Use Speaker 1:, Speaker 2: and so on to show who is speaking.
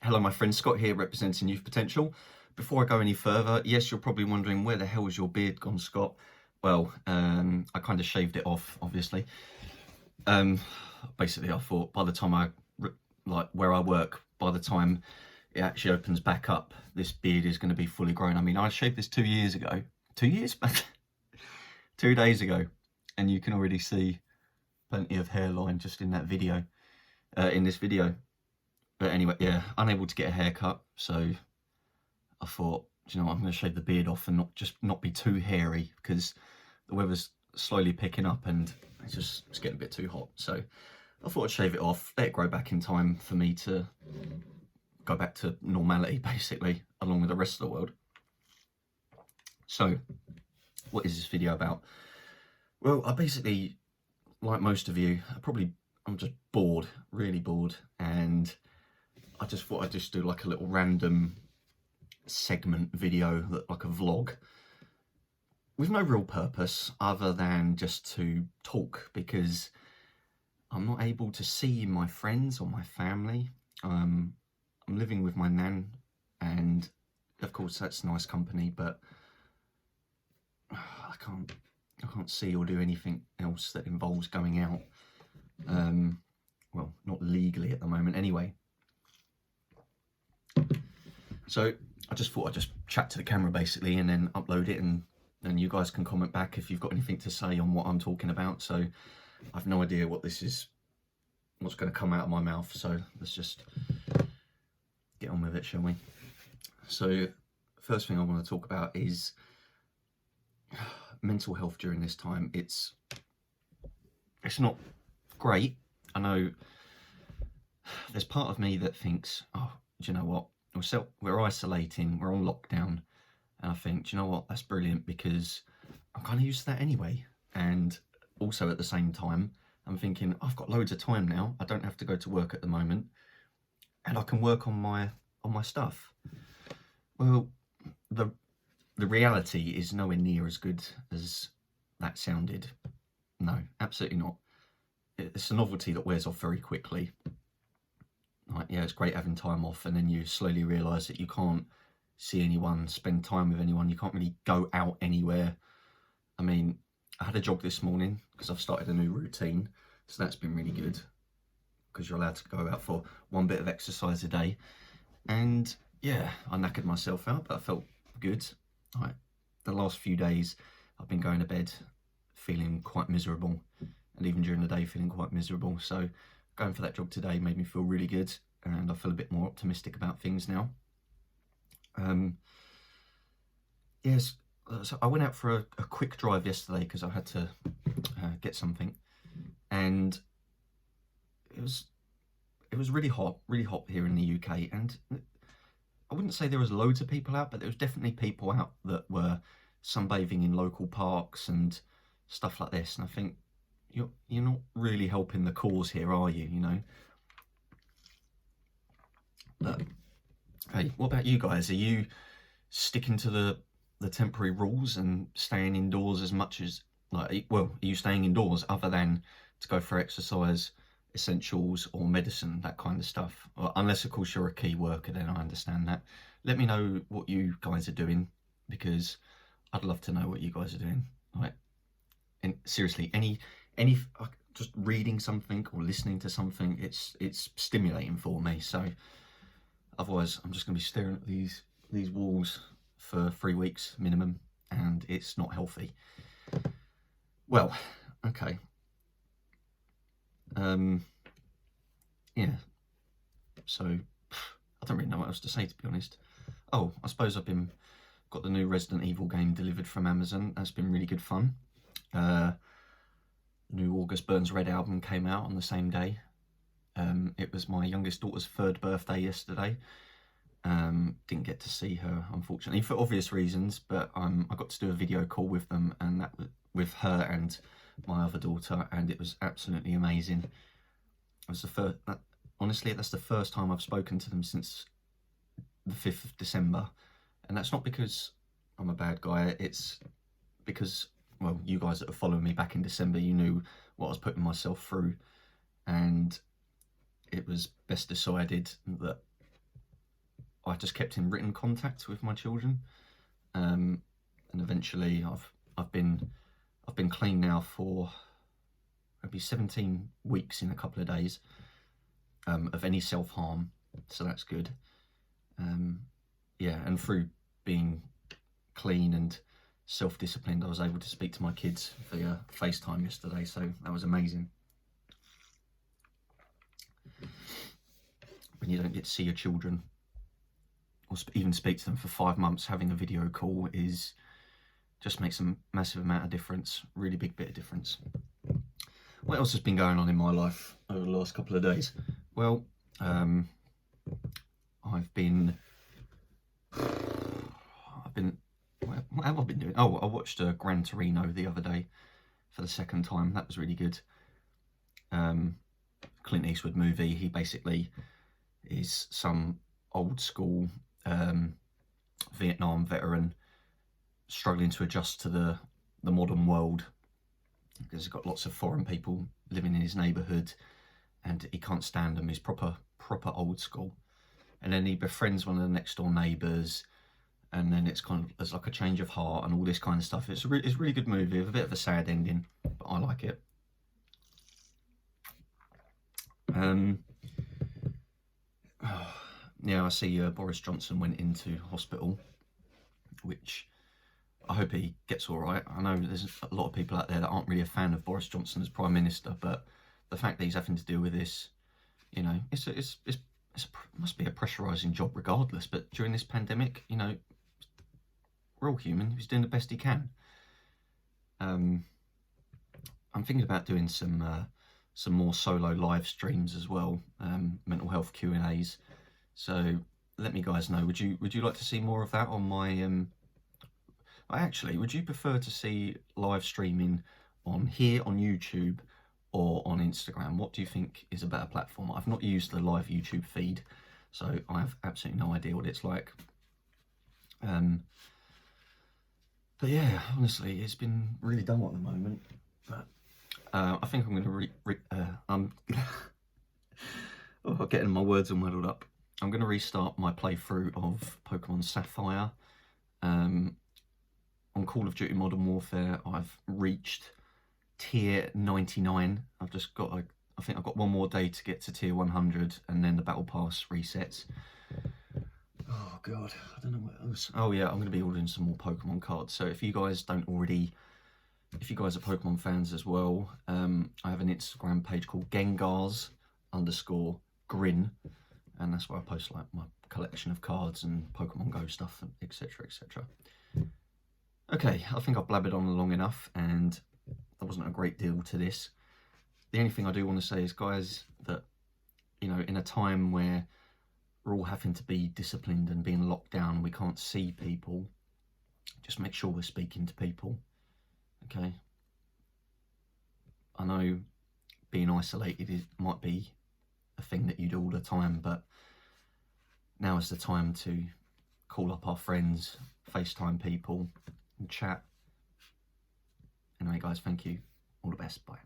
Speaker 1: Hello my friend, Scott here representing Youth Potential. Before I go any further, yes, you're probably wondering where the hell is your beard gone, Scott? Well, I kind of shaved it off, obviously. Basically I thought by the time like where I work, by the time it actually opens back up, this beard is going to be fully grown. I mean, I shaved this 2 years ago. 2 years back? 2 days ago. And you can already see plenty of hairline just in that video, in this video. But anyway, yeah, unable to get a haircut, so I thought, you know what, I'm going to shave the beard off and not be too hairy, because the weather's slowly picking up and it's getting a bit too hot. So I thought I'd shave it off, let it grow back in time for me to go back to normality, basically, along with the rest of the world. So what is this video about? Well, I basically, like most of you, I'm just bored, really bored, and I just thought I'd just do like a little random segment video, like a vlog, with no real purpose other than just to talk, because I'm not able to see my friends or my family. I'm living with my nan, and of course that's nice company, but I can't see or do anything else that involves going out. Well, not legally at the moment anyway. So I just thought I'd just chat to the camera basically, and then upload it, and you guys can comment back if you've got anything to say on what I'm talking about. So I've no idea what's going to come out of my mouth, so let's just get on with it, shall we? So first thing I want to talk about is mental health during this time. It's not great. I know there's part of me that thinks, oh, do you know what? We're isolating, we're on lockdown, and I think, do you know what? That's brilliant, because I'm kind of used to that anyway. And also at the same time, I'm thinking, I've got loads of time now. I don't have to go to work at the moment, and I can work on my stuff. Well, the reality is nowhere near as good as that sounded. No, absolutely not. It's a novelty that wears off very quickly. Like, yeah, it's great having time off, and then you slowly realise that you can't see anyone, spend time with anyone, you can't really go out anywhere. I mean, I had a jog this morning because I've started a new routine, so that's been really good, because you're allowed to go out for one bit of exercise a day. And yeah, I knackered myself out, but I felt good. Like, the last few days I've been going to bed feeling quite miserable, and even during the day feeling quite miserable. So going for that jog today made me feel really good, and I feel a bit more optimistic about things now. Yes, so I went out for a quick drive yesterday because I had to get something, and it was really hot here in the UK. And I wouldn't say there was loads of people out, but there was definitely people out that were sunbathing in local parks and stuff like this. And I think, you're not really helping the cause here, are you? You know. But hey, what about you guys? Are you sticking to the temporary rules and staying indoors as much as, like, well, are you staying indoors other than to go for exercise, essentials, or medicine, that kind of stuff? Well, unless of course you're a key worker, then I understand that. Let me know what you guys are doing, because I'd love to know what you guys are doing. Like, and seriously, any just reading something or listening to something, it's stimulating for me. So otherwise I'm just gonna be staring at these walls for 3 weeks minimum, and it's not healthy. Well, okay. Yeah, so I don't really know what else to say, to be honest. Oh, I suppose I've got the new Resident Evil game delivered from Amazon. That's been really good fun. New August Burns Red album came out on the same day. It was my youngest daughter's 3rd birthday yesterday. Didn't get to see her, unfortunately, for obvious reasons, but I got to do a video call with them, and that was with her and my other daughter, and it was absolutely amazing. It was honestly, that's the first time I've spoken to them since the 5th of December, and that's not because I'm a bad guy. It's because, well, you guys that have followed me back in December, you knew what I was putting myself through, and it was best decided that I just kept in written contact with my children, and eventually I've been clean now for maybe 17 weeks in a couple of days of any self-harm, so that's good. Yeah, and through being clean and self-disciplined, I was able to speak to my kids via FaceTime yesterday, so that was amazing. When you don't get to see your children or even speak to them for 5 months, having a video call just makes a massive amount of difference, really big bit of difference. What else has been going on in my life over the last couple of days? Well, what have I been doing? Oh, I watched Gran Torino the other day for the second time. That was really good. Clint Eastwood movie. He basically is some old school Vietnam veteran struggling to adjust to the modern world, because he's got lots of foreign people living in his neighbourhood and he can't stand them. He's proper old school. And then he befriends one of the next door neighbours, and then it's like a change of heart and all this kind of stuff. It's a really good movie with a bit of a sad ending, but I like it. Yeah, I see Boris Johnson went into hospital, which I hope he gets all right. I know there's a lot of people out there that aren't really a fan of Boris Johnson as Prime Minister, but the fact that he's having to deal with this, you know, it must be a pressurising job regardless. But during this pandemic, you know, we're all human. He's doing the best he can. I'm thinking about doing some more solo live streams as well, mental health Q&As. So let me guys know. Would you like to see more of that on my? Actually, would you prefer to see live streaming on YouTube or on Instagram? What do you think is a better platform? I've not used the live YouTube feed, so I have absolutely no idea what it's like. But yeah, honestly, it's been really dull at the moment. But I think I'm going to getting my words all muddled up. I'm going to restart my playthrough of Pokemon Sapphire. On Call of Duty Modern Warfare, I've reached tier 99. I think I've got one more day to get to tier 100, and then the battle pass resets. Oh god, I don't know what else. Oh yeah, I'm going to be ordering some more Pokemon cards. So if you guys are Pokemon fans as well, I have an Instagram page called Gengars_Grin, and that's where I post like my collection of cards and Pokemon Go stuff, etc, etc. Okay, I think I've blabbered on long enough, and there wasn't a great deal to this. The only thing I do want to say is, guys, that, you know, in a time where we're all having to be disciplined and being locked down, we can't see people, just make sure we're speaking to people, okay? I know being isolated might be a thing that you do all the time, but now is the time to call up our friends, FaceTime people, and chat. Anyway, guys, thank you. All the best. Bye.